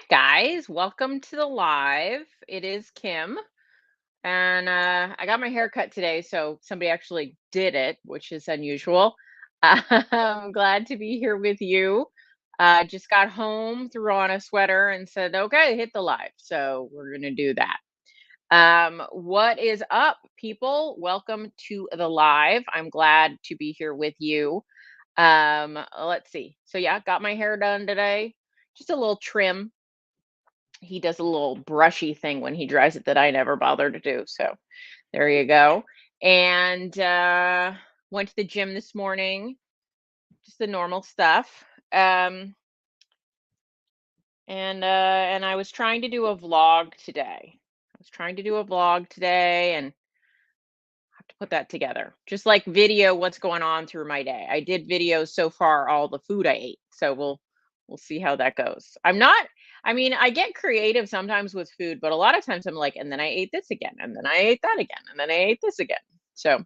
guys, welcome to the live. It is Kim, and I got my hair cut today, so somebody actually did it, which is unusual. I'm glad to be here with you. Just got home, threw on a sweater, and said, "Okay, hit the live." So we're gonna do that. What is up, people? Welcome to the live. I'm glad to be here with you. Let's see. So yeah, got my hair done today. Just a little trim. He does a little brushy thing when he dries it that I never bother to do. So there you go. And went to the gym this morning, just the normal stuff. And I was trying to do a vlog today. And have to put that together. Just like video what's going on through my day. I did videos so far all the food I ate. So we'll see how that goes. I mean, I get creative sometimes with food, but a lot of times I'm like, and then I ate this again, and then I ate that again, and then I ate this again. So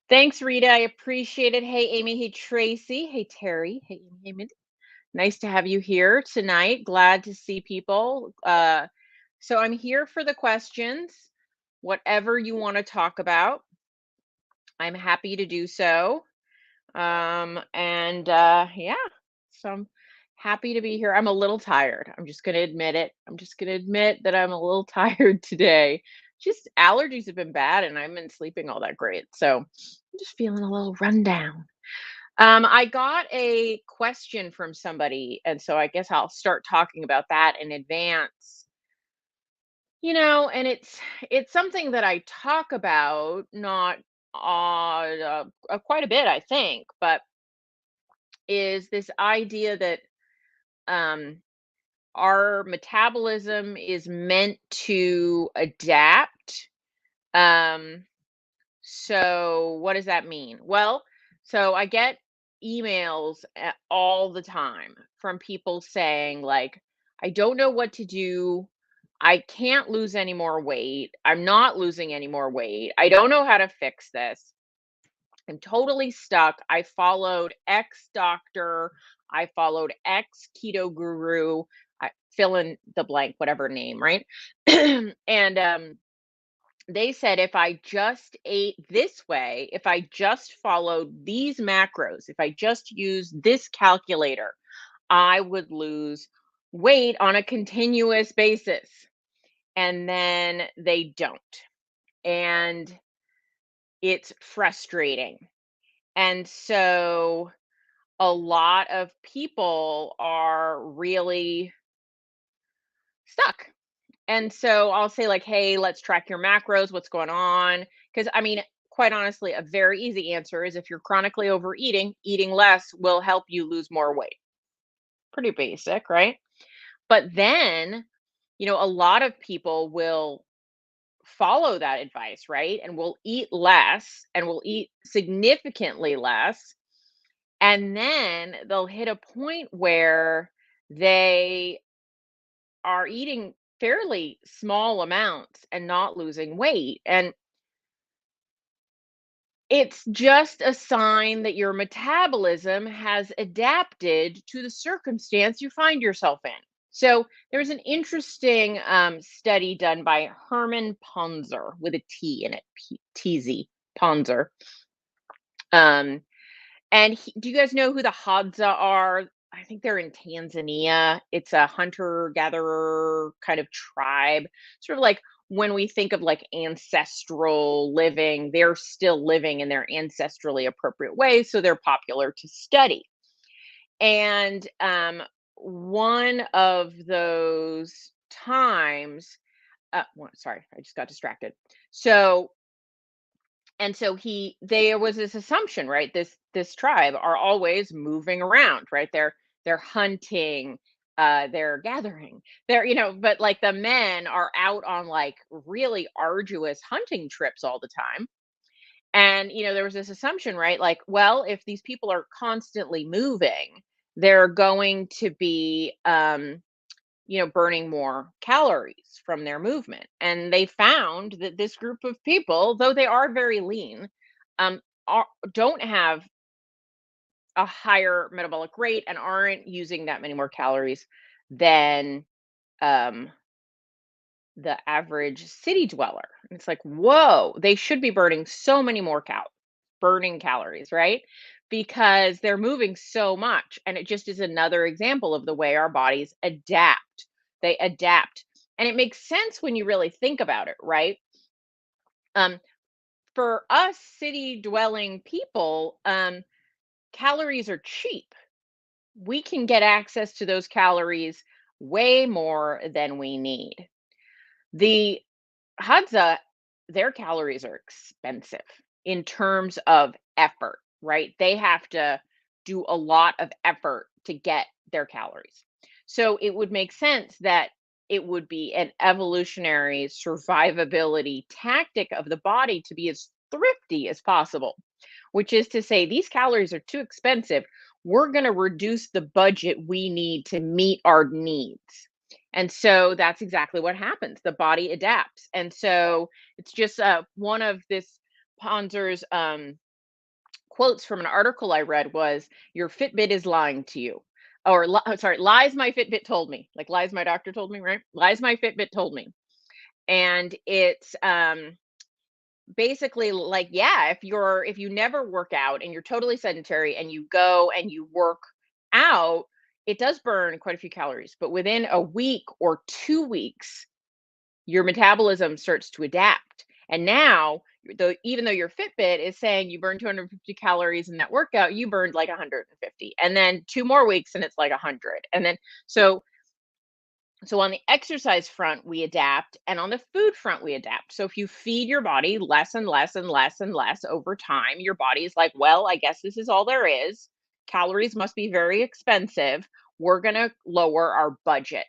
thanks, Rita. I appreciate it. Hey, Amy. Hey, Tracy. Hey, Terry. Hey, Amy. Hey, Mindy. Nice to have you here tonight. Glad to see people. So I'm here for the questions. Whatever you want to talk about, I'm happy to do so. Yeah, so I'm happy to be here. I'm a little tired. I'm just going to admit it. I'm just going to admit that I'm a little tired today. Just allergies have been bad and I haven't been sleeping all that great. So I'm just feeling a little rundown. I got a question from somebody, and so I guess I'll start talking about that in advance. And it's something that I talk about, not quite a bit, I think, but is this idea that um, our metabolism is meant to adapt. Um, so, what does that mean? Well, so I get emails all the time from people saying, like, I don't know what to do. I can't lose any more weight. I'm not losing any more weight. I don't know how to fix this. I'm totally stuck. I followed X doctor. I followed X keto guru. I fill in the blank, whatever name, right? And they said if I just ate this way, if I just followed these macros, if I just used this calculator, I would lose weight on a continuous basis. And then they don't. And it's frustrating. And so a lot of people are really stuck. And so I'll say, like, hey, let's track your macros, what's going on? Because I mean, quite honestly, a very easy answer is if you're chronically overeating, eating less will help you lose more weight. Pretty basic, right? But then, a lot of people will follow that advice, right? And will eat less and will eat significantly less. And then they'll hit a point where they are eating fairly small amounts and not losing weight. And it's just a sign that your metabolism has adapted to the circumstance you find yourself in. So there's an interesting study done by Herman Ponzer with a T in it, TZ, Ponzer. Um, And do you guys know who the Hadza are? I think they're in Tanzania. It's a hunter-gatherer kind of tribe. Sort of like when we think of like ancestral living, they're still living in their ancestrally appropriate ways, so they're popular to study. And one of those times, sorry, I just got distracted. So there was this assumption, right? This tribe are always moving around, right? They're hunting, they're gathering. But like the men are out on like really arduous hunting trips all the time. And there was this assumption, right? Like, well, if these people are constantly moving, they're going to be burning more calories from their movement. And they found that this group of people, though they are very lean, um, don't have a higher metabolic rate and aren't using that many more calories than um, the average city dweller. And it's like, whoa, they should be burning so many more burning calories, right? Because they're moving so much. And it just is another example of the way our bodies adapt. They adapt. And it makes sense when you really think about it, right? Um, for us city dwelling people, calories are cheap. We can get access to those calories way more than we need. The Hanza, their calories are expensive in terms of effort, right? They have to do a lot of effort to get their calories. So it would make sense that it would be an evolutionary survivability tactic of the body to be as thrifty as possible, which is to say, these calories are too expensive. We're going to reduce the budget we need to meet our needs. And so that's exactly what happens. The body adapts. And so it's just one of this Ponzer's quotes from an article I read was, "Your Fitbit is lying to you." Or, sorry, lies my Fitbit told me. Like lies my doctor told me, right? Lies my Fitbit told me. And it's basically like, yeah, if you never work out and you're totally sedentary and you go and you work out, it does burn quite a few calories, but within a week or 2 weeks, your metabolism starts to adapt. And now, though, even though your Fitbit is saying you burn 250 calories in that workout, you burned like 150. And then 2 more weeks and it's like 100. And then so on the exercise front, we adapt, and on the food front, we adapt. So if you feed your body less and less and less and less over time, your body is like, well, I guess this is all there is. Calories must be very expensive. We're going to lower our budget.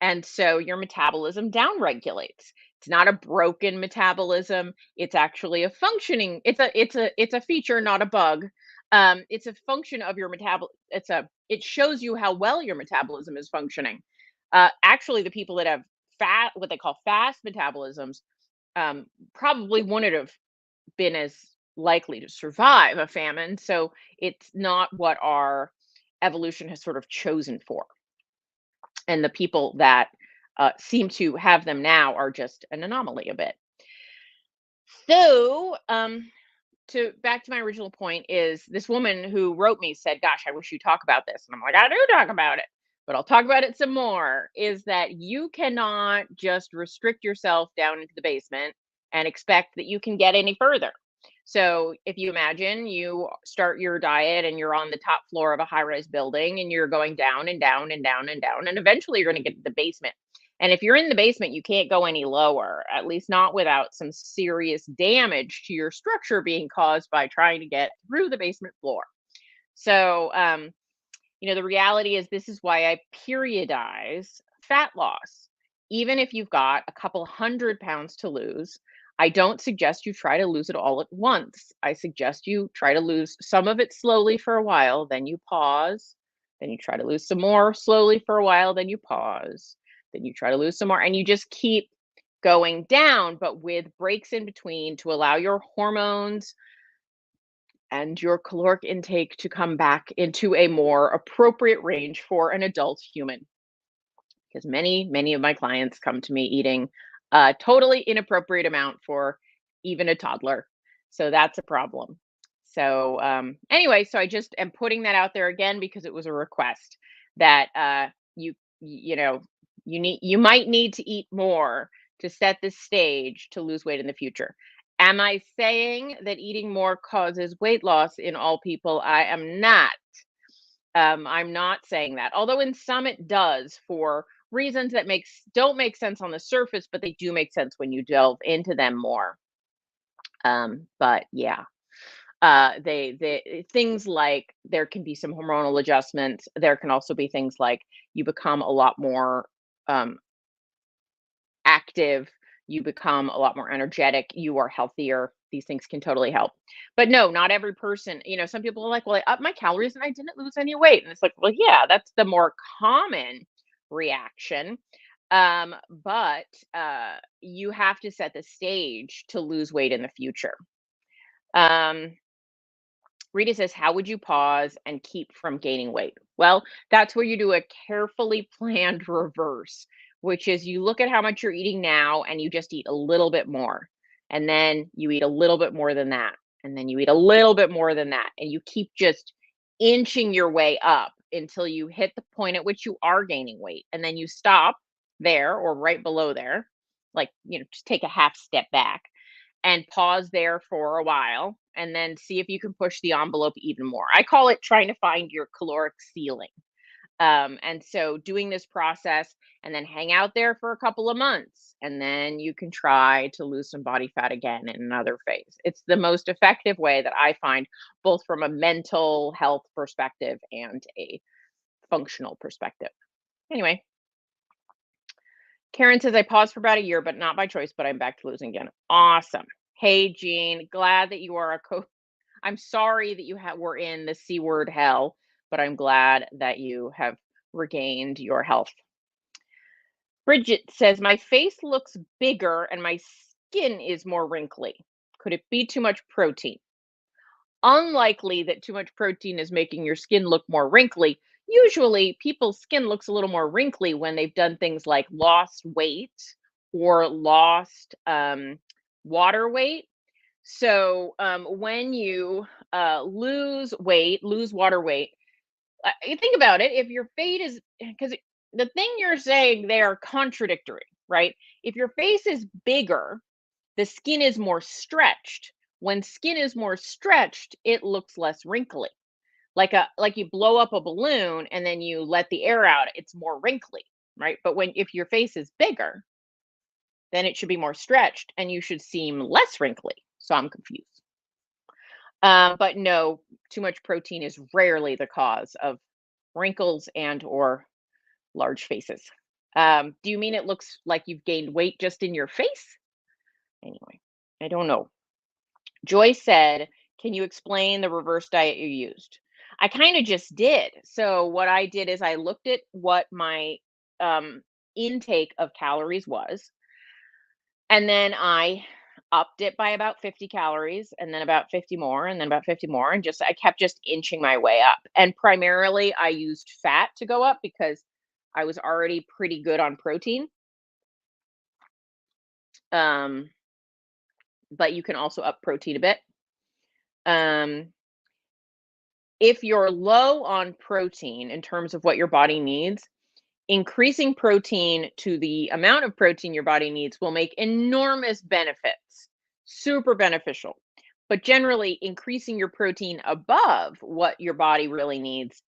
And so your metabolism downregulates. It's not a broken metabolism. It's actually a functioning, it's a feature, not a bug. It's a function of your it shows you how well your metabolism is functioning. Actually, the people that have what they call fast metabolisms, probably wouldn't have been as likely to survive a famine. So it's not what our evolution has sort of chosen for. And the people that seem to have them now are just an anomaly a bit. So, to back to my original point is this woman who wrote me said, "Gosh, I wish you talk about this." And I'm like, "I do talk about it, but I'll talk about it some more." Is that you cannot just restrict yourself down into the basement and expect that you can get any further. So if you imagine you start your diet and you're on the top floor of a high-rise building and you're going down and down and down and down, and eventually you're going to get to the basement. And if you're in the basement, you can't go any lower, at least not without some serious damage to your structure being caused by trying to get through the basement floor. So, the reality is this is why I periodize fat loss. Even if you've got a couple 100 pounds to lose, I don't suggest you try to lose it all at once. I suggest you try to lose some of it slowly for a while, then you pause, then you try to lose some more slowly for a while, then you pause, then you try to lose some more, and you just keep going down, but with breaks in between to allow your hormones and your caloric intake to come back into a more appropriate range for an adult human. Because many of my clients come to me eating a totally inappropriate amount for even a toddler. So that's a problem. So anyway, so I just am putting that out there again because it was a request that you know you might need to eat more to set the stage to lose weight in the future. Am I saying that eating more causes weight loss in all people? I am not. I'm not saying that. Although in some it does for reasons that don't make sense on the surface, but they do make sense when you delve into them more. But yeah, they things like there can be some hormonal adjustments. There can also be things like you become a lot more um, active, you become a lot more energetic, you are healthier. These things can totally help. But no, not every person, some people are like, well, I upped my calories and I didn't lose any weight. And it's like, well, yeah, that's the more common reaction. But you have to set the stage to lose weight in the future. Um, Rita says, how would you pause and keep from gaining weight? Well, that's where you do a carefully planned reverse, which is you look at how much you're eating now and you just eat a little bit more. And then you eat a little bit more than that. And then you eat a little bit more than that. And you keep just inching your way up until you hit the point at which you are gaining weight. And then you stop there or right below there. Like, just take a half step back and pause there for a while and then see if you can push the envelope even more. I call it trying to find your caloric ceiling. And so doing this process and then hang out there for a couple of months and then you can try to lose some body fat again in another phase. It's the most effective way that I find, both from a mental health perspective and a functional perspective. Anyway, Karen says, I paused for about a year, but not by choice, but I'm back to losing again. Awesome. Hey, Jean, glad that you are a coach. I'm sorry that you were in the C word hell, but I'm glad that you have regained your health. Bridget says, my face looks bigger and my skin is more wrinkly. Could it be too much protein? Unlikely that too much protein is making your skin look more wrinkly. Usually, people's skin looks a little more wrinkly when they've done things like lost weight or lost water weight. So, when you lose water weight, you think about it. If your fate is, because the thing you're saying, they are contradictory, right? If your face is bigger, the skin is more stretched. When skin is more stretched, it looks less wrinkly. Like you blow up a balloon and then you let the air out, it's more wrinkly, right? But if your face is bigger, then it should be more stretched and you should seem less wrinkly. So I'm confused. But no, too much protein is rarely the cause of wrinkles and or large faces. Do you mean it looks like you've gained weight just in your face? Anyway, I don't know. Joy said, can you explain the reverse diet you used? I kind of just did. So what I did is I looked at what my intake of calories was, and then I upped it by about 50 calories and then about 50 more and then about 50 more, and just I kept just inching my way up. And primarily I used fat to go up because I was already pretty good on protein. Um, but you can also up protein a bit. Um, if you're low on protein in terms of what your body needs, increasing protein to the amount of protein your body needs will make enormous benefits, super beneficial. But generally, increasing your protein above what your body really needs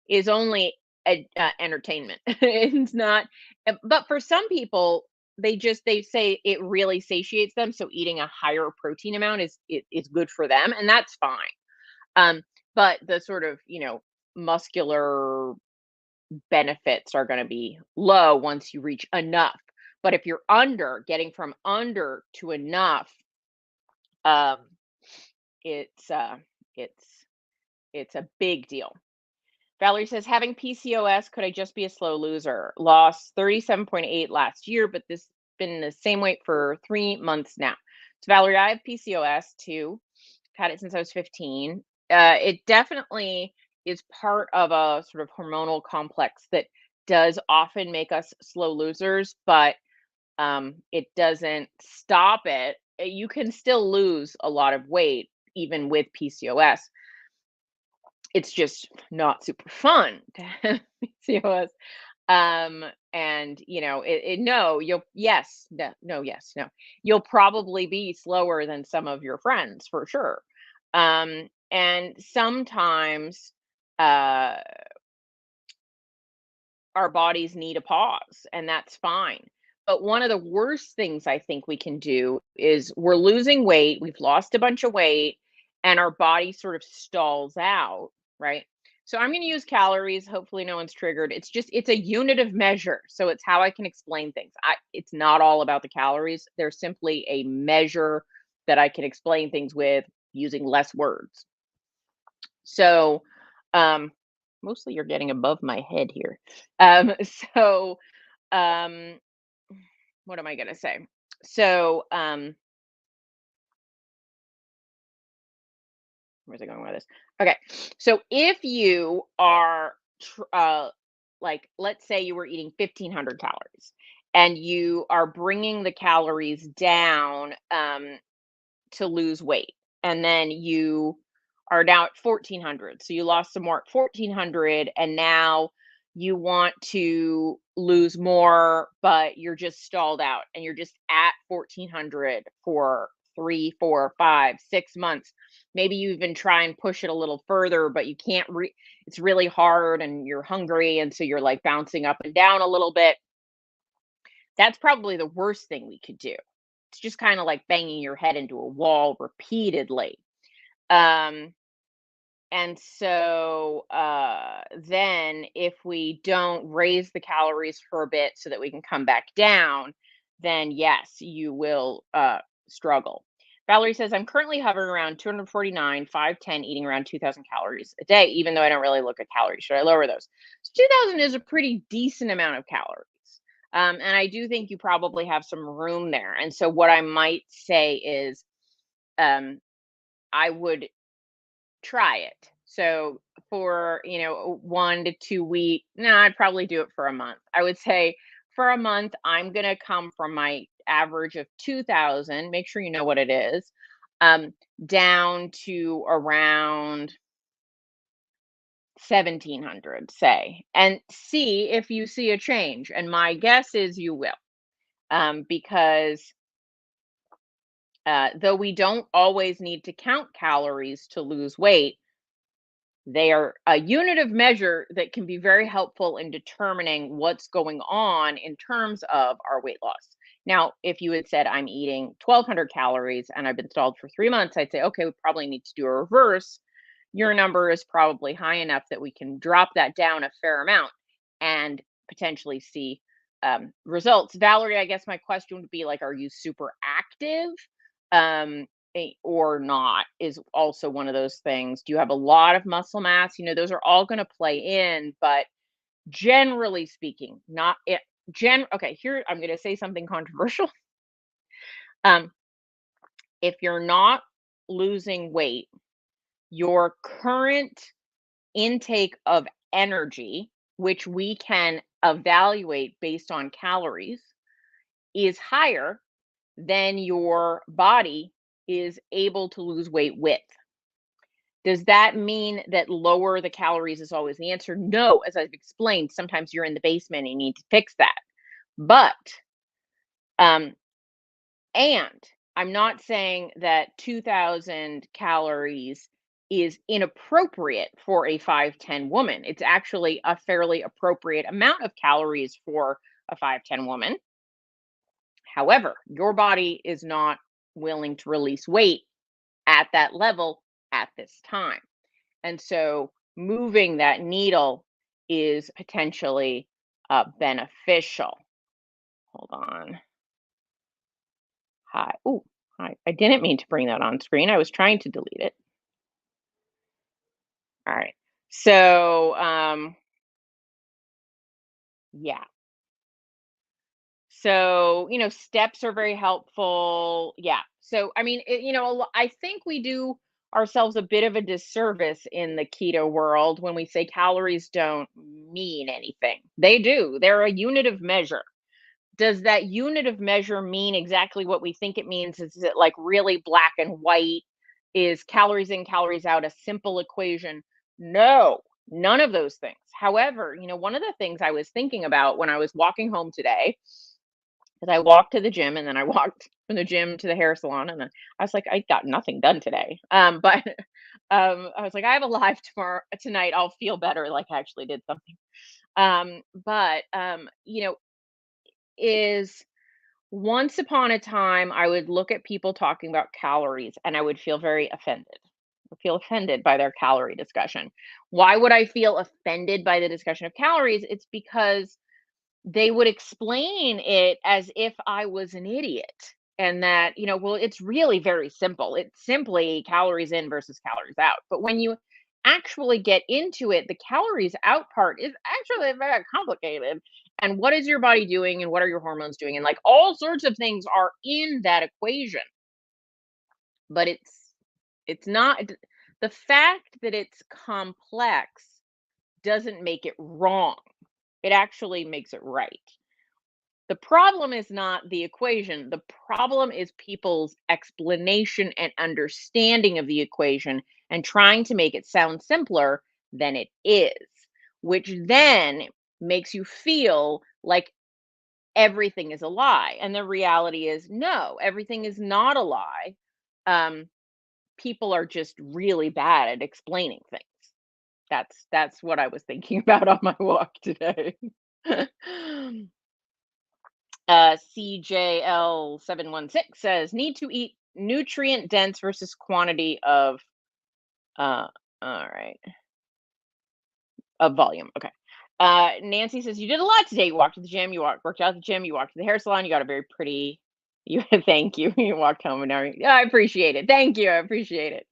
is only entertainment. It's not, but for some people, they say it really satiates them. So eating a higher protein amount is good for them, and that's fine. Um, but the sort of, muscular benefits are going to be low once you reach enough. But if you're getting from under to enough, um, it's it's it's a big deal. Valerie says, having PCOS, could I just be a slow loser? Lost 37.8 last year, but this been the same weight for 3 months now. So Valerie, I have PCOS too. Had it since I was 15. It definitely is part of a sort of hormonal complex that does often make us slow losers, but it doesn't stop it. You can still lose a lot of weight even with PCOS. It's just not super fun to have PCOS. And no, you'll probably be slower than some of your friends for sure. And sometimes uh our bodies need a pause, and that's fine. But one of the worst things I think we can do is we're losing weight, we've lost a bunch of weight, and our body sort of stalls out, right? So I'm going to use calories. Hopefully no one's triggered. It's a unit of measure. So it's how I can explain things. It's not all about the calories. They're simply a measure that I can explain things with using less words. So, mostly you're getting above my head here. So, um, what am I gonna say? So, where's I going with this? Okay, so if you are like, let's say you were eating 1,500 calories and you are bringing the calories down, to lose weight. And then you are now at 1,400. So you lost some more at 1,400 and now you want to lose more, but you're just stalled out and you're just at 1,400 for 3, 4, 5, 6 months. Maybe you even try and push it a little further, but you can't it's really hard and you're hungry. And so you're like bouncing up and down a little bit. That's probably the worst thing we could do. It's just kind of like banging your head into a wall repeatedly. Um, and so then if we don't raise the calories for a bit so that we can come back down, then yes, you will struggle. Valerie says, I'm currently hovering around 249, 510, eating around 2,000 calories a day, even though I don't really look at calories. Should I lower those? So 2,000 is a pretty decent amount of calories. And I do think you probably have some room there. And so what I might say is um, I would try it. So for, 1 to 2 week, no, I'd probably do it for a month. I would say for a month, I'm gonna come from my average of 2,000, make sure you know what it is, um, down to around 1,700, say, and see if you see a change. And my guess is you will, because though we don't always need to count calories to lose weight, they are a unit of measure that can be very helpful in determining what's going on in terms of our weight loss. Now, if you had said, I'm eating 1,200 calories and I've been stalled for 3 months, I'd say, okay, we probably need to do a reverse. Your number is probably high enough that we can drop that down a fair amount and potentially see results. Valerie, I guess my question would be like, are you super active? Or not is also one of those things. Do you have a lot of muscle mass? Those are all going to play in, but generally speaking, not it. Okay, here I'm going to say something controversial. Um, if you're not losing weight, your current intake of energy, which we can evaluate based on calories, is higher than your body is able to lose weight with. Does that mean that lower the calories is always the answer? No, as I've explained, sometimes you're in the basement and you need to fix that. But, um, and I'm not saying that 2,000 calories is inappropriate for a 5'10" woman. It's actually a fairly appropriate amount of calories for a 5'10" woman. However, your body is not willing to release weight at that level at this time. And so moving that needle is potentially beneficial. Hold on. Hi. Oh, hi. I didn't mean to bring that on screen. I was trying to delete it. All right. So, yeah. So, steps are very helpful. Yeah. So, I mean, I think we do ourselves a bit of a disservice in the keto world when we say calories don't mean anything. They do. They're a unit of measure. Does that unit of measure mean exactly what we think it means? Is it like really black and white? Is calories in, calories out a simple equation? No, none of those things. However, one of the things I was thinking about when I was walking home today, because I walked to the gym and then I walked from the gym to the hair salon, and then I was like, I got nothing done today. But I was like, I have a live tonight. I'll feel better, like I actually did something. But is once upon a time, I would look at people talking about calories and I would feel very offended. I feel offended by their calorie discussion. Why would I feel offended by the discussion of calories? It's because they would explain it as if I was an idiot and that, well, it's really very simple. It's simply calories in versus calories out. But when you actually get into it, the calories out part is actually very complicated. And what is your body doing and what are your hormones doing? And like all sorts of things are in that equation. But it's not the fact that it's complex doesn't make it wrong. It actually makes it right. The problem is not the equation. The problem is people's explanation and understanding of the equation and trying to make it sound simpler than it is, which then makes you feel like everything is a lie. And the reality is, no, everything is not a lie. Um, People are just really bad at explaining things. That's what I was thinking about on my walk today. CJL716 says, need to eat nutrient dense versus quantity of, all right, of volume. Okay. Nancy says, you did a lot today. You walked to the gym, worked out at the gym, you walked to the hair salon, you got a very pretty, you, thank you. You walked home and now, yeah, I appreciate it. Thank you. I appreciate it.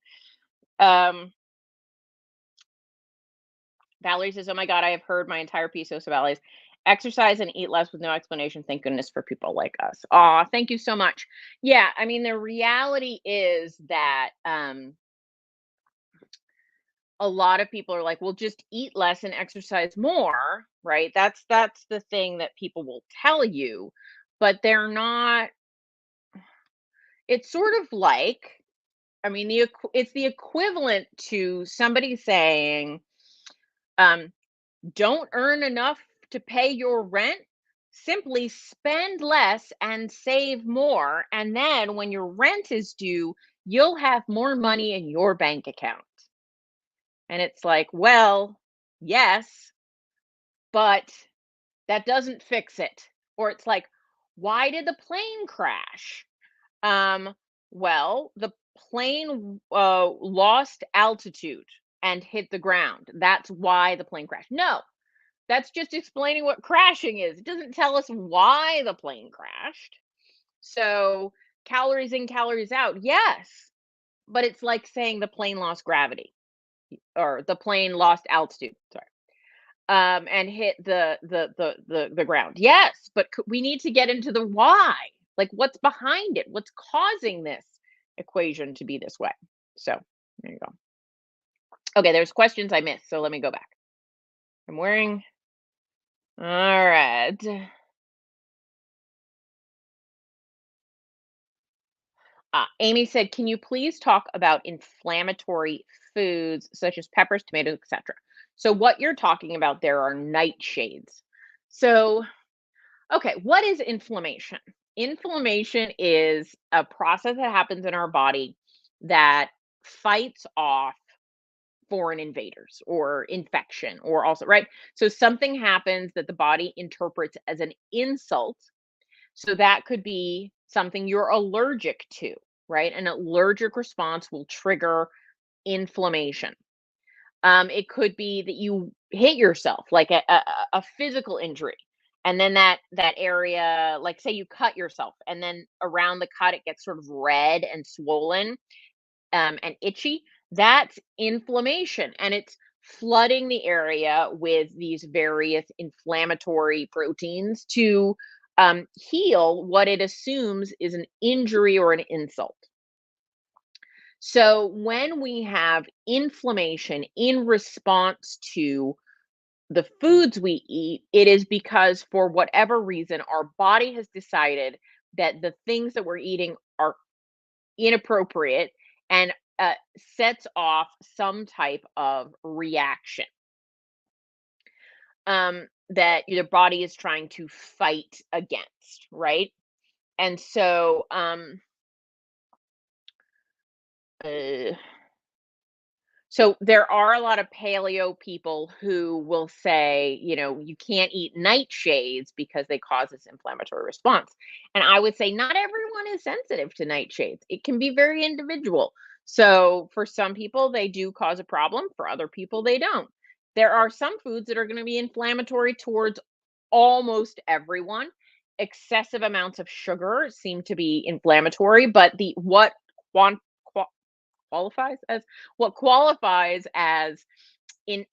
Valerie says, oh my God, I have heard my entire piece of Valleys. Exercise and eat less with no explanation. Thank goodness for people like us. Aw, thank you so much. Yeah, I mean, the reality is that a lot of people are like, well, just eat less and exercise more, right? That's the thing that people will tell you, but they're not. It's sort of like, I mean, it's the equivalent to somebody saying, um, don't earn enough to pay your rent, simply spend less and save more. And then when your rent is due, you'll have more money in your bank account. And it's like, well, yes, but that doesn't fix it. Or it's like, why did the plane crash? Um, well, the plane lost altitude and hit the ground. That's why the plane crashed. No, that's just explaining what crashing is. It doesn't tell us why the plane crashed. So, calories in, calories out. Yes, but it's like saying the plane lost gravity or the plane lost altitude. Sorry. And hit the ground. Yes, but we need to get into the why. Like what's behind it? What's causing this equation to be this way? So, there you go. Okay, there's questions I missed, so let me go back. I'm wearing all right. Amy said, "Can you please talk about inflammatory foods such as peppers, tomatoes, etc.?" So what you're talking about there are nightshades. So, okay, what is inflammation? Inflammation is a process that happens in our body that fights off foreign invaders or infection or also, right? So something happens that the body interprets as an insult. So that could be something you're allergic to, right? An allergic response will trigger inflammation. It could be that you hit yourself, like a physical injury, and then that area, like say you cut yourself, and then around the cut it gets sort of red and swollen, and itchy. That's inflammation, and it's flooding the area with these various inflammatory proteins to heal what it assumes is an injury or an insult. So when we have inflammation in response to the foods we eat, it is because for whatever reason, our body has decided that the things that we're eating are inappropriate and sets off some type of reaction that your body is trying to fight against, right? And so, uh, So there are a lot of paleo people who will say, you can't eat nightshades because they cause this inflammatory response. And I would say not everyone is sensitive to nightshades. It can be very individual. So for some people, they do cause a problem. For other people, they don't. There are some foods that are going to be inflammatory towards almost everyone. Excessive amounts of sugar seem to be inflammatory, but the what quant qualifies as what qualifies as in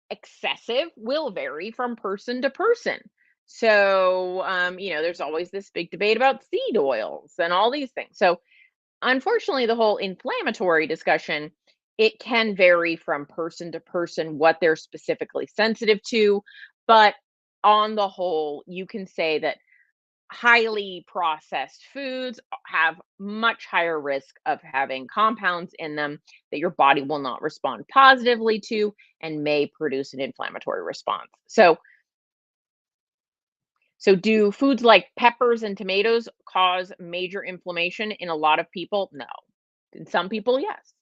excessive will vary from person to person. So, there's always this big debate about seed oils and all these things. So, unfortunately, the whole inflammatory discussion It can vary from person to person what they're specifically sensitive to, but on the whole, you can say that highly processed foods have much higher risk of having compounds in them that your body will not respond positively to and may produce an inflammatory response. So do foods like peppers and tomatoes cause major inflammation in a lot of people? No. In some people, yes.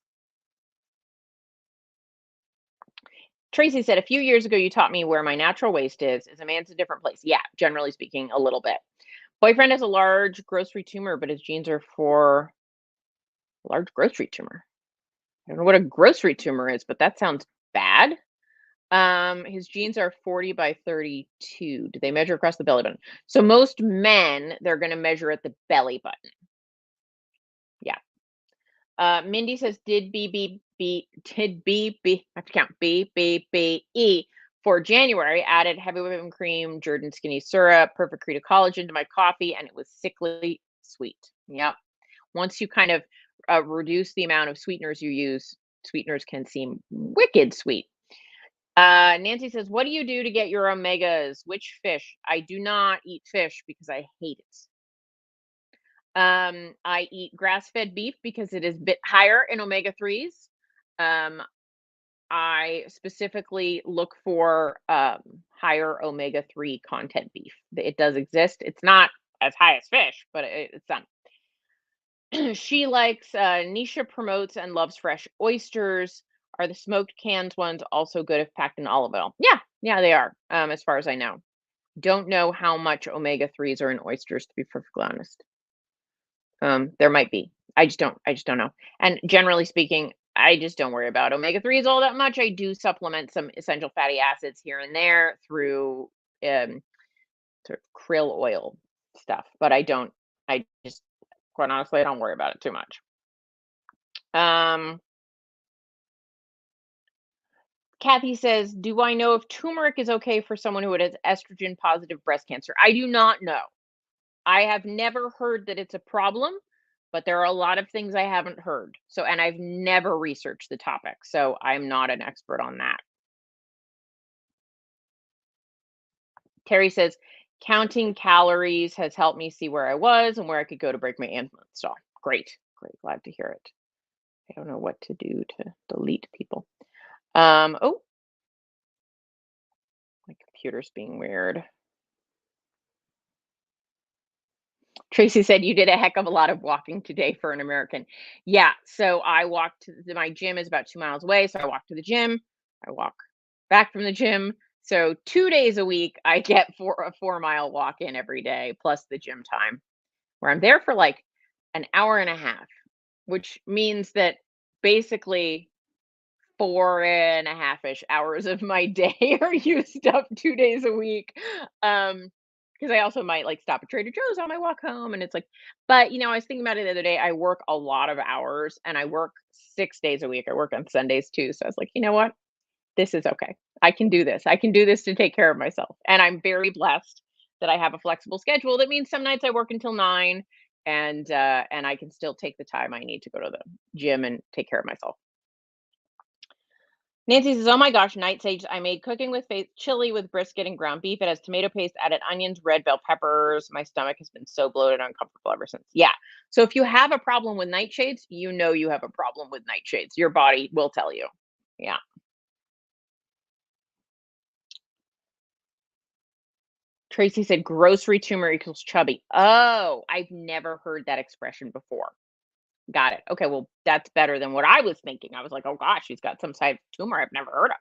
Tracy said, a few years ago, you taught me where my natural waist is. Is a man's a different place? Yeah, generally speaking, a little bit. Boyfriend has a large grocery tumor, but his genes are for large grocery tumor. I don't know what a grocery tumor is, but that sounds bad. His genes are 40 by 32. Do they measure across the belly button? So most men, they're going to measure at the belly button. Yeah. Mindy says, I have to count, BBBE for January, added heavy whipping cream, Jordan skinny syrup, perfect Creta collagen to my coffee, and it was sickly sweet. Yep. Once you kind of reduce the amount of sweeteners you use, sweeteners can seem wicked sweet. Nancy says, what do you do to get your omegas? Which fish? I do not eat fish because I hate it. I eat grass-fed beef because it is a bit higher in omega 3s. Um, I specifically look for higher omega 3 content beef. It does exist. It's not as high as fish, but it's some. She likes Nisha promotes and loves fresh oysters. Are the smoked canned ones also good if packed in olive oil? Yeah, yeah, they are. As far as I know, don't know how much omega 3s are in oysters, to be perfectly honest. There might be. I just don't know. And generally speaking, I just don't worry about omega 3s all that much. I do supplement some essential fatty acids here and there through um sort of krill oil stuff, but I just quite honestly I don't worry about it too much. Um Kathy says, "Do I know if turmeric is okay for someone who has estrogen positive breast cancer?" I do not know. I have never heard that it's a problem, but there are a lot of things I haven't heard. So, and I've never researched the topic, so I'm not an expert on that. Terry says, counting calories has helped me see where I was and where I could go to break my insulin stall. Great, great, glad to hear it. I don't know what to do to delete people. Oh, my computer's being weird. Tracy said you did a heck of a lot of walking today for an American. Yeah, so I walked my gym is about 2 miles away, so I walk to the gym, I walk back from the gym. So 2 days a week I get for a 4-mile walk in every day plus the gym time where I'm there for like an hour and a half, which means that basically 4 and a half-ish hours of my day are used up 2 days a week. Because I also might, like, stop at Trader Joe's on my walk home, and it's like but, I was thinking about it the other day, I work a lot of hours, and I work 6 days a week. I work on Sundays too, so I was like, "You know what? This is okay. I can do this. I can do this to take care of myself." And I'm very blessed that I have a flexible schedule. That means some nights I work until 9, and I can still take the time I need to go to the gym and take care of myself. Nancy says, "Oh my gosh, night sage! I made cooking with faith chili with brisket and ground beef. It has tomato paste, added onions, red bell peppers. My stomach has been so bloated and uncomfortable ever since." Yeah. So if you have a problem with nightshades, you know you have a problem with nightshades. Your body will tell you. Yeah. Tracy said, "Grocery tumor equals chubby." Oh, I've never heard that expression before. Got it. Okay, well, that's better than what I was thinking. I was like, "Oh gosh, she's got some type of tumor I've never heard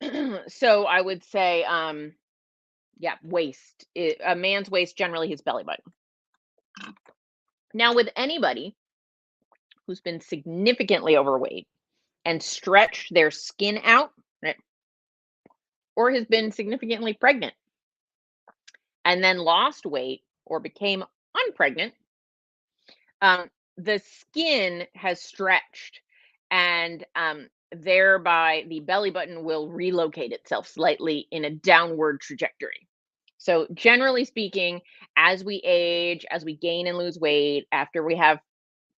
of." So I would say, yeah, waist. A man's waist, generally his belly button. Now, with anybody who's been significantly overweight and stretched their skin out, right, or has been significantly pregnant and then lost weight or became unpregnant, the skin has stretched and thereby the belly button will relocate itself slightly in a downward trajectory. So, generally speaking, as we age, as we gain and lose weight, after we have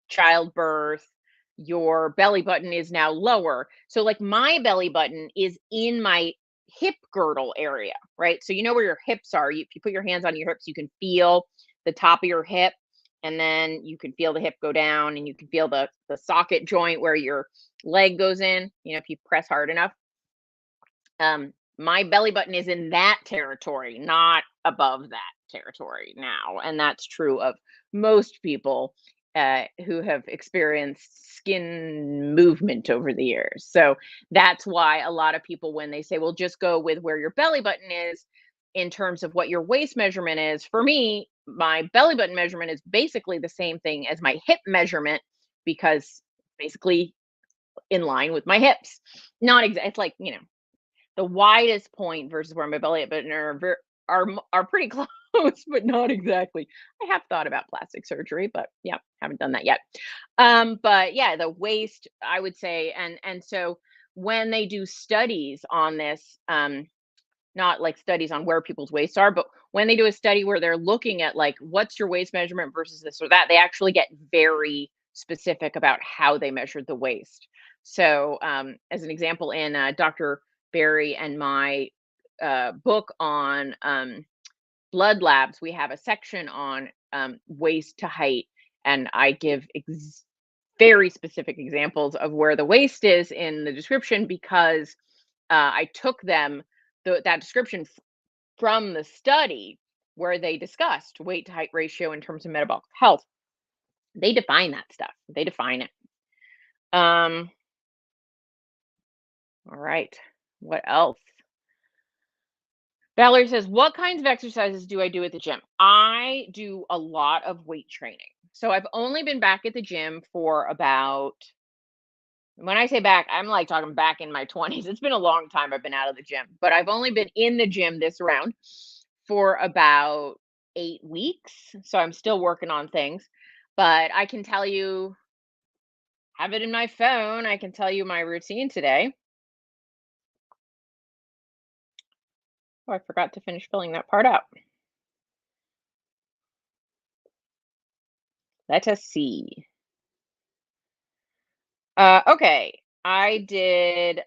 childbirth, your belly button is now lower. So like my belly button is in my hip girdle area, right? So you know where your hips are. If you put your hands on your hips, you can feel the top of your hip, and then you can feel the hip go down, and you can feel the socket joint where your leg goes in, if you press hard enough. My belly button is in that territory, not above that territory now. And that's true of most people who have experienced skin movement over the years. So that's why a lot of people, when they say, well, just go with where your belly button is in terms of what your waist measurement is, for me, my belly button measurement is basically the same thing as my hip measurement, because basically in line with my hips. Not exactly, it's like, the widest point versus where my belly button are pretty close, but not exactly. I have thought about plastic surgery, but yeah, haven't done that yet. But yeah, the waist, I would say, and so when they do studies on this, not like studies on where people's waists are, but when they do a study where they're looking at like what's your waist measurement versus this or that, they actually get very specific about how they measured the waist. So, as an example, in Dr. Barry and my book on blood labs, we have a section on waist to height, and I give very specific examples of where the waist is in the description, because I took that description from the study where they discussed weight to height ratio in terms of metabolic health. They define that stuff. They define it. All right. What else? Valerie says, what kinds of exercises do I do at the gym? I do a lot of weight training. So I've only been back at the gym for about, when I say back, I'm like talking back in my 20s. It's been a long time I've been out of the gym, but I've only been in the gym this round for about 8 weeks. So I'm still working on things, but I can tell you, have it in my phone. I can tell you my routine today. Oh, I forgot to finish filling that part out. Let us see. Okay. I did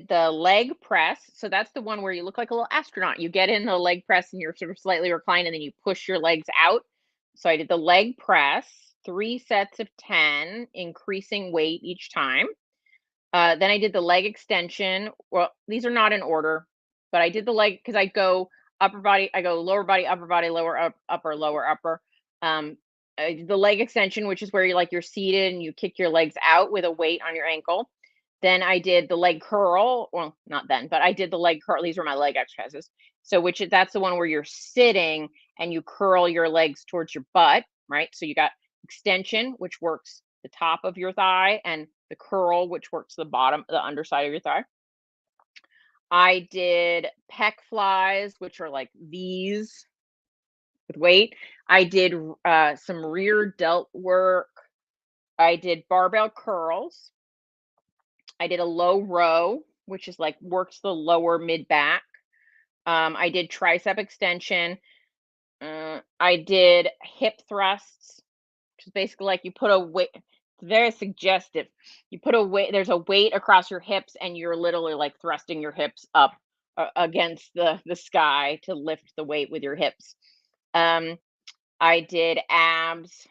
the leg press. So that's the one where you look like a little astronaut. You get in the leg press and you're sort of slightly reclined, and then you push your legs out. So I did the leg press, 3 sets of 10, increasing weight each time. Then I did the leg extension. Well, these are not in order, but I did the leg because I go upper body, I go lower body, lower upper, lower upper. Um, I did the leg extension, which is where you're seated and you kick your legs out with a weight on your ankle. Then I did the leg curl. Well, not then, but I did the leg curl. These were my leg exercises. So that's the one where you're sitting and you curl your legs towards your butt, right? So you got extension, which works the top of your thigh, and the curl, which works the underside of your thigh. I did pec flies, which are like these with weight. I did some rear delt work. I did barbell curls. I did a low row, which is like works the lower mid back. I did tricep extension. I did hip thrusts, which is basically like you put a weight. It's very suggestive. You put a weight. There's a weight across your hips, and you're literally like thrusting your hips up against the sky to lift the weight with your hips. I did abs.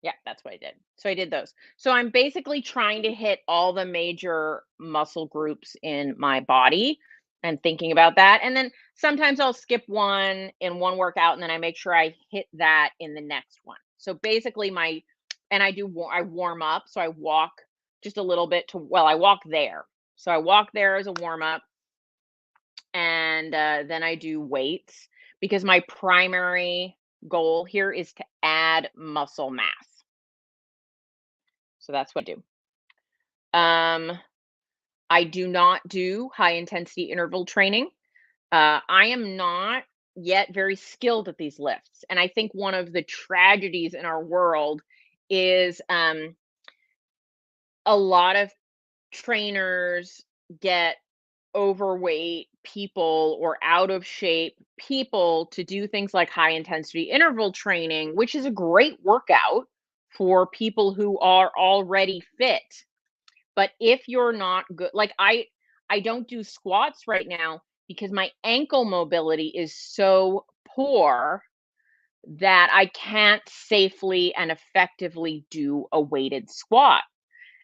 Yeah, that's what I did. So I did those. So I'm basically trying to hit all the major muscle groups in my body and thinking about that. And then sometimes I'll skip one in one workout, and then I make sure I hit that in the next one. So basically I warm up. So I walk just a little bit I walk there. So I walk there as a warm up, and then I do weights, because my primary goal here is to add muscle mass. So that's what I do. I do not do high intensity interval training. I am not yet very skilled at these lifts. And I think one of the tragedies in our world is a lot of trainers get overweight people or out of shape people to do things like high intensity interval training, which is a great workout for people who are already fit. But if you're not good, like I don't do squats right now because my ankle mobility is so poor that I can't safely and effectively do a weighted squat.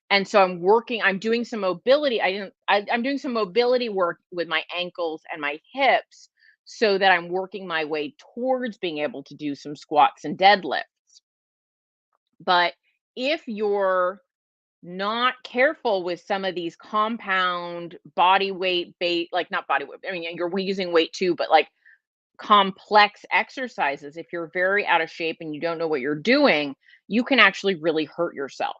And so I'm doing some mobility. I'm doing some mobility work with my ankles and my hips so that I'm working my way towards being able to do some squats and deadlifts. But if you're not careful with some of these compound body weight bait, like not body weight, I mean, you're using weight too, but like complex exercises, if you're very out of shape and you don't know what you're doing, you can actually really hurt yourself.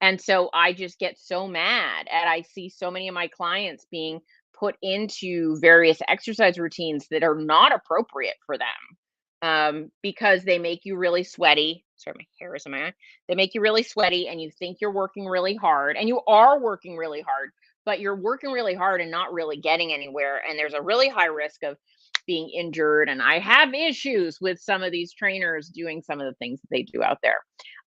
And so I just get so mad, and I see so many of my clients being put into various exercise routines that are not appropriate for them, because they make you really sweaty. Sorry, my hair is in my eye. They make you really sweaty, and you think you're working really hard, and you are working really hard, but you're working really hard and not really getting anywhere. And there's a really high risk of being injured. And I have issues with some of these trainers doing some of the things that they do out there.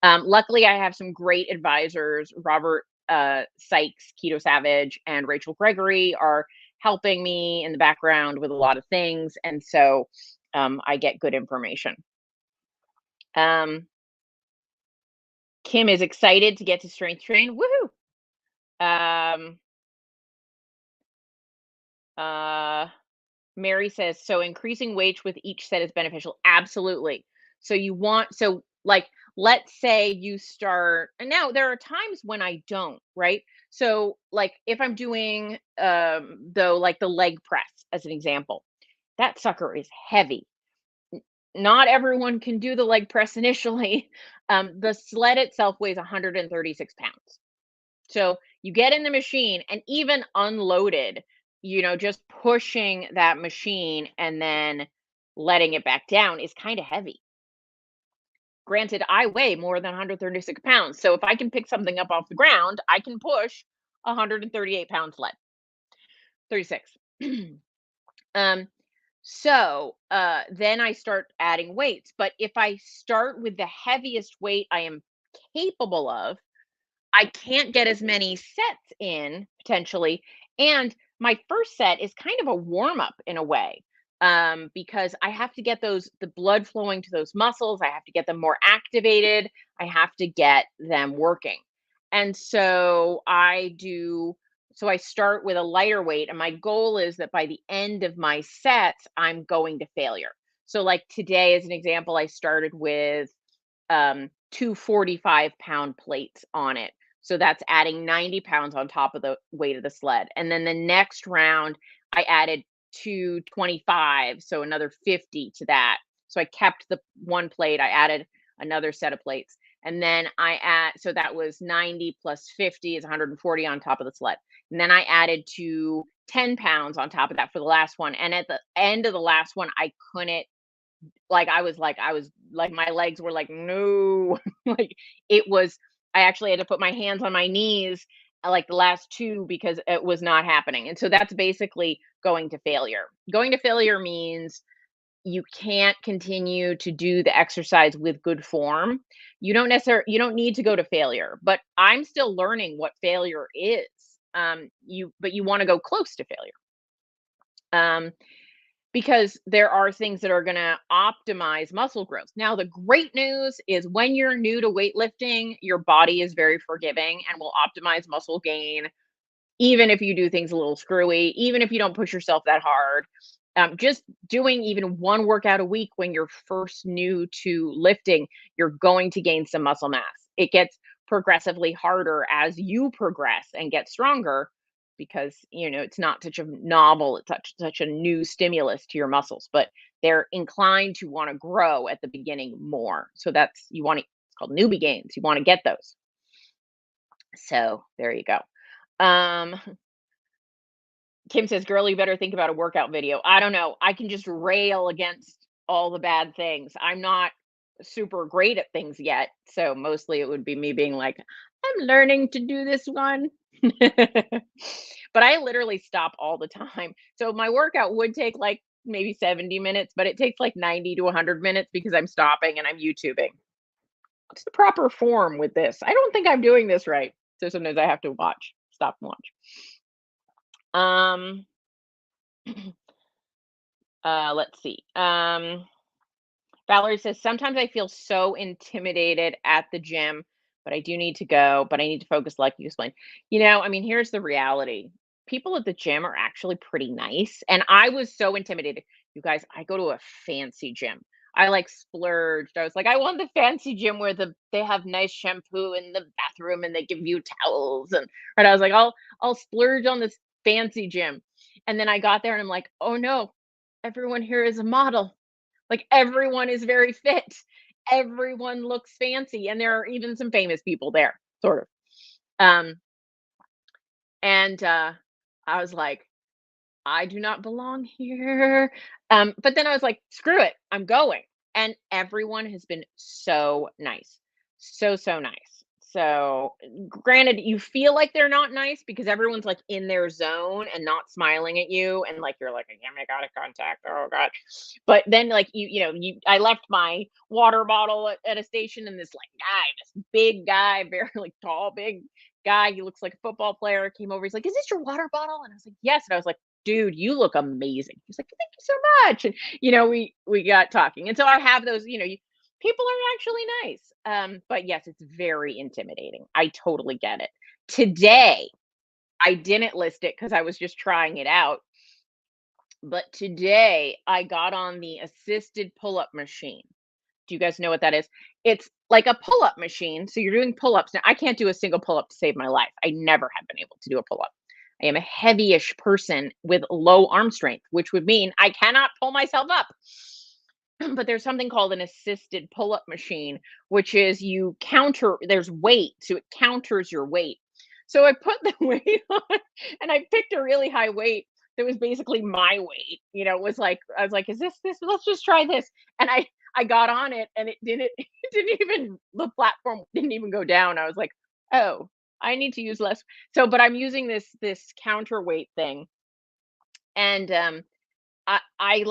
Luckily, I have some great advisors. Robert Sykes, Keto Savage, and Rachel Gregory are helping me in the background with a lot of things. And so I get good information. Um, Kim is excited to get to strength train. Woohoo! Um, uh, Mary says, so increasing weights with each set is beneficial. Absolutely. So like, let's say you start, and now there are times when I don't, right? So like if I'm doing though, like the leg press as an example, that sucker is heavy. Not everyone can do the leg press initially. The sled itself weighs 136 pounds. So you get in the machine and even unloaded, just pushing that machine and then letting it back down is kind of heavy. Granted, I weigh more than 136 pounds. So if I can pick something up off the ground, I can push a 138-pound sled. 36. um, then I start adding weights. But if I start with the heaviest weight I am capable of, I can't get as many sets in potentially. And my first set is kind of a warm up in a way, because I have to get the blood flowing to those muscles. I have to get them more activated. I have to get them working. And so I start with a lighter weight. And my goal is that by the end of my sets, I'm going to failure. So, like today, as an example, I started with two 45-pound plates on it. So that's adding 90 pounds on top of the weight of the sled. And then the next round, I added two 25, so another 50 to that. So I kept the one plate, I added another set of plates. And then so that was 90 plus 50 is 140 on top of the sled. And then I added 10 pounds on top of that for the last one. And at the end of the last one, I couldn't, like, my legs were like, "No." Like, I actually had to put my hands on my knees, like, the last 2 because it was not happening, and so that's basically going to failure. Going to failure means you can't continue to do the exercise with good form. You don't need to go to failure, but I'm still learning what failure is. But you wanna go close to failure. Um because there are things that are going to optimize muscle growth. Now, the great news is when you're new to weightlifting, your body is very forgiving and will optimize muscle gain, even if you do things a little screwy, even if you don't push yourself that hard. Just doing even one workout a week when you're first new to lifting, you're going to gain some muscle mass. It gets progressively harder as you progress and get stronger because it's not such a novel, it's such a new stimulus to your muscles, but they're inclined to want to grow at the beginning more. So it's called newbie gains. You want to get those. So there you go. Um, Kim says, "Girl, you better think about a workout video." I don't know. I can just rail against all the bad things. I'm not super great at things yet, so mostly it would be me being like, "I'm learning to do this one." But I literally stop all the time. So my workout would take like maybe 70 minutes, but it takes like 90 to 100 minutes because I'm stopping and I'm YouTubing. What's the proper form with this? I don't think I'm doing this right. So sometimes I have to stop and watch. Um, let's see. Valerie says, sometimes I feel so intimidated at the gym, but I do need to go, but I need to focus, like you explained. I mean, here's the reality. People at the gym are actually pretty nice. And I was so intimidated. You guys, I go to a fancy gym. I like splurged. I was like, I want the fancy gym where they have nice shampoo in the bathroom and they give you towels. And I was like, I'll splurge on this fancy gym. And then I got there and I'm like, oh no, everyone here is a model, like, everyone is very fit. Everyone looks fancy, and there are even some famous people there, sort of. Um, and I was like, "I do not belong here." But then I was like, "Screw it, I'm going." And everyone has been so nice. So, so nice. So, granted, you feel like they're not nice because everyone's, like, in their zone and not smiling at you, and, like, you're like, "I can't make eye contact, oh god." But then, like, I left my water bottle at a station, and this big guy, very, like, tall, big guy, he looks like a football player, came over, he's like, "Is this your water bottle?" And I was like, "Yes." And I was like, "Dude, you look amazing." He's like, "Thank you so much." And, we got talking. And so I have those, people are actually nice. But yes, it's very intimidating. I totally get it. Today, I didn't list it because I was just trying it out. But today I got on the assisted pull-up machine. Do you guys know what that is? It's like a pull-up machine. So you're doing pull-ups. Now, I can't do a single pull-up to save my life. I never have been able to do a pull-up. I am a heavyish person with low arm strength, which would mean I cannot pull myself up. But there's something called an assisted pull-up machine, which is there's weight, so it counters your weight. So I put the weight on and I picked a really high weight that was basically my weight. It was like, I was like, is this, let's just try this. And I got on it and it didn't even, the platform didn't even go down. I was like, oh, I need to use less. So, but I'm using this counterweight thing. And I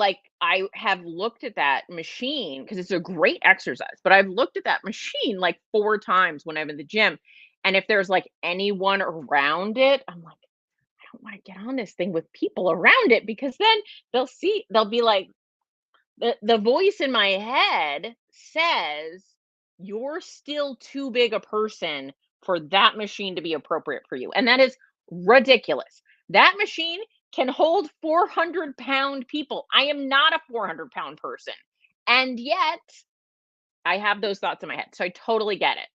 have looked at that machine because it's a great exercise, but I've looked at that machine like 4 times when I'm in the gym, and if there's, like, anyone around it, I'm like, "I don't wanna get on this thing with people around it," because then they'll be like, the voice in my head says, "You're still too big a person for that machine to be appropriate for you," and that is ridiculous. That machine can hold 400-pound people. I am not a 400-pound person, and yet I have those thoughts in my head, so I totally get it.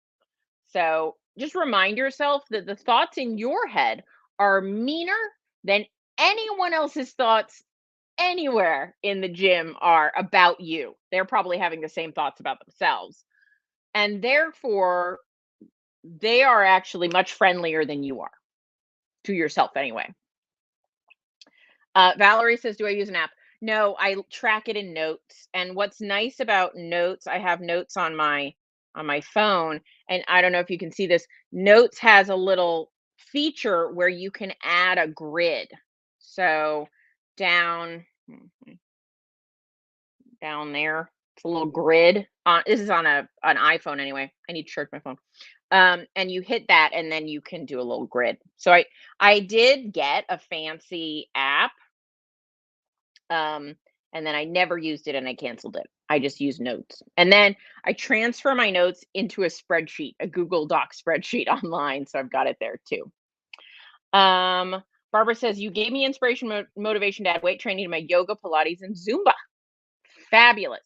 So, just remind yourself that the thoughts in your head are meaner than anyone else's thoughts anywhere in the gym are about you. They're probably having the same thoughts about themselves. And therefore, they are actually much friendlier than you are to yourself anyway. Valerie says, do I use an app? No, I track it in notes. And what's nice about notes, I have notes on my phone, and I don't know if you can see this. Notes has a little feature where you can add a grid. So down down there. It's a little grid. This is on an iPhone anyway. I need to charge my phone. And you hit that, and then you can do a little grid. So I did get a fancy app, and then I never used it, and I canceled it. I just used notes, and then I transfer my notes into a spreadsheet, a Google Doc spreadsheet online. So I've got it there too. Barbara says, you gave me inspiration, motivation to add weight training to my yoga, Pilates, and Zumba. Fabulous.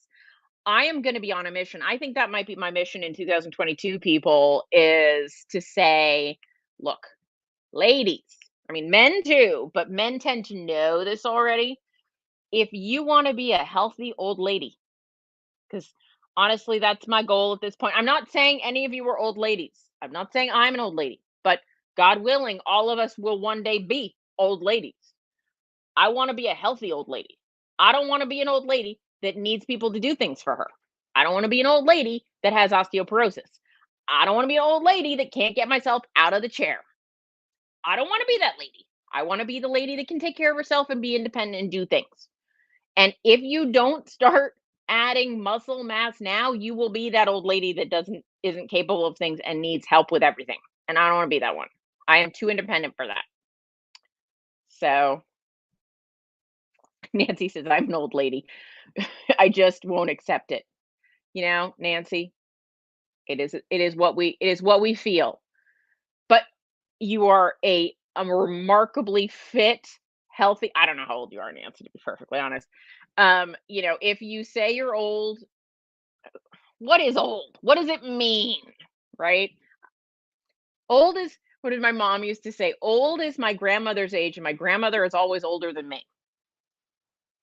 I am going to be on a mission. I think that might be my mission in 2022, people, is to say, look, ladies, I mean, men too, but men tend to know this already. If you want to be a healthy old lady, because honestly, that's my goal at this point. I'm not saying any of you are old ladies. I'm not saying I'm an old lady, but God willing, all of us will one day be old ladies. I want to be a healthy old lady. I don't want to be an old lady that needs people to do things for her. I don't want to be an old lady that has osteoporosis. I don't want to be an old lady that can't get myself out of the chair. I don't want to be that lady. I want to be the lady that can take care of herself and be independent and do things. And if you don't start adding muscle mass now, you will be that old lady that isn't capable of things and needs help with everything. And I don't want to be that one. I am too independent for that. So Nancy says I'm an old lady. I just won't accept it. Nancy, it is what we feel. But you are a remarkably fit, healthy. I don't know how old you are, Nancy, to be perfectly honest. If you say you're old, what is old? What does it mean? Right? Old is, what did my mom used to say? Old is my grandmother's age, and my grandmother is always older than me.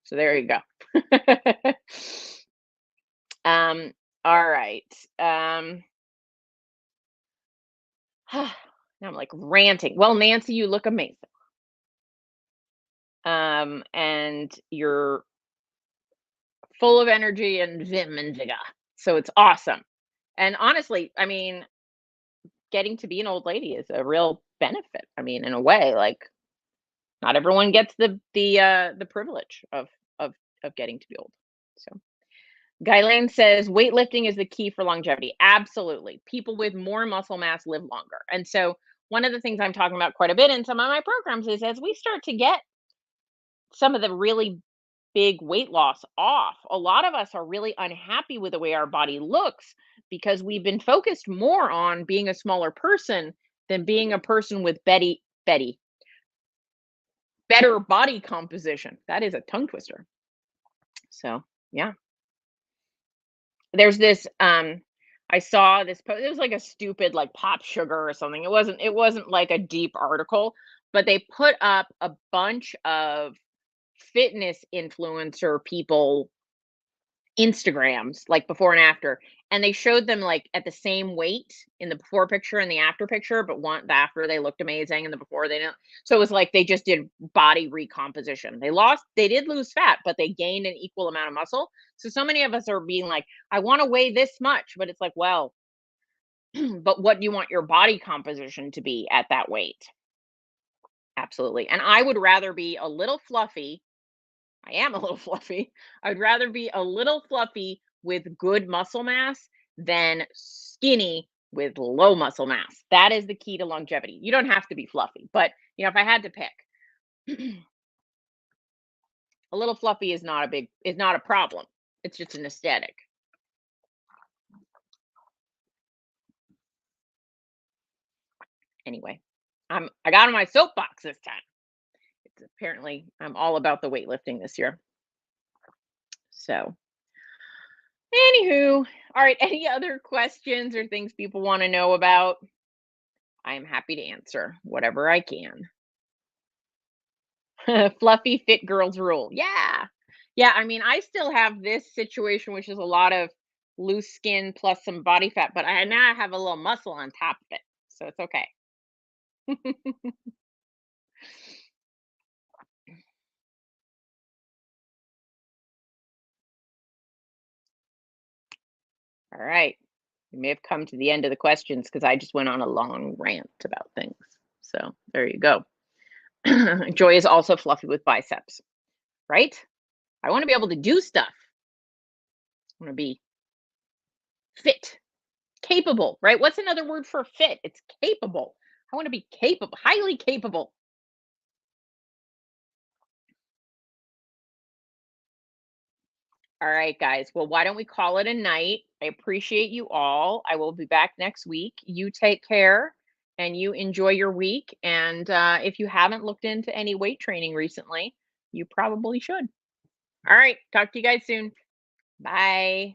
So there you go. All right. Now I'm like ranting. Well, Nancy, you look amazing. And you're full of energy and vim and vigor. So it's awesome. And honestly, I mean, getting to be an old lady is a real benefit. I mean, in a way, like not everyone gets the privilege of getting to be old. So Guylaine says weightlifting is the key for longevity. Absolutely. People with more muscle mass live longer. And so one of the things I'm talking about quite a bit in some of my programs is as we start to get some of the really big weight loss off, a lot of us are really unhappy with the way our body looks because we've been focused more on being a smaller person than being a person with better body composition. That is a tongue twister. So, yeah. There's this I saw this post. It was like a stupid like pop sugar or something. It wasn't like a deep article, but they put up a bunch of fitness influencer people Instagrams, like before and after, and they showed them like at the same weight in the before picture and the after picture, but the after they looked amazing and the before they didn't. So it was like they just did body recomposition. They did lose fat, but they gained an equal amount of muscle. So many of us are being like, I want to weigh this much, but it's like, well, but what do you want your body composition to be at that weight? Absolutely. And I would rather be a little fluffy. I am a little fluffy. I'd rather be a little fluffy with good muscle mass than skinny with low muscle mass. That is the key to longevity. You don't have to be fluffy, but if I had to pick, a little fluffy is not a problem. It's just an aesthetic. Anyway, I got on my soapbox this time. It's apparently I'm all about the weightlifting this year. So, anywho, all right. Any other questions or things people want to know about? I am happy to answer whatever I can. Fluffy fit girls rule. Yeah. Yeah. I mean, I still have this situation, which is a lot of loose skin plus some body fat, but I now have a little muscle on top of it. So it's okay. All right. We may have come to the end of the questions because I just went on a long rant about things. So there you go. Joy is also fluffy with biceps, right? I want to be able to do stuff. I want to be fit, capable, right? What's another word for fit? It's capable. I want to be capable, highly capable. All right, guys. Well, why don't we call it a night? I appreciate you all. I will be back next week. You take care and you enjoy your week. And if you haven't looked into any weight training recently, you probably should. All right. Talk to you guys soon. Bye.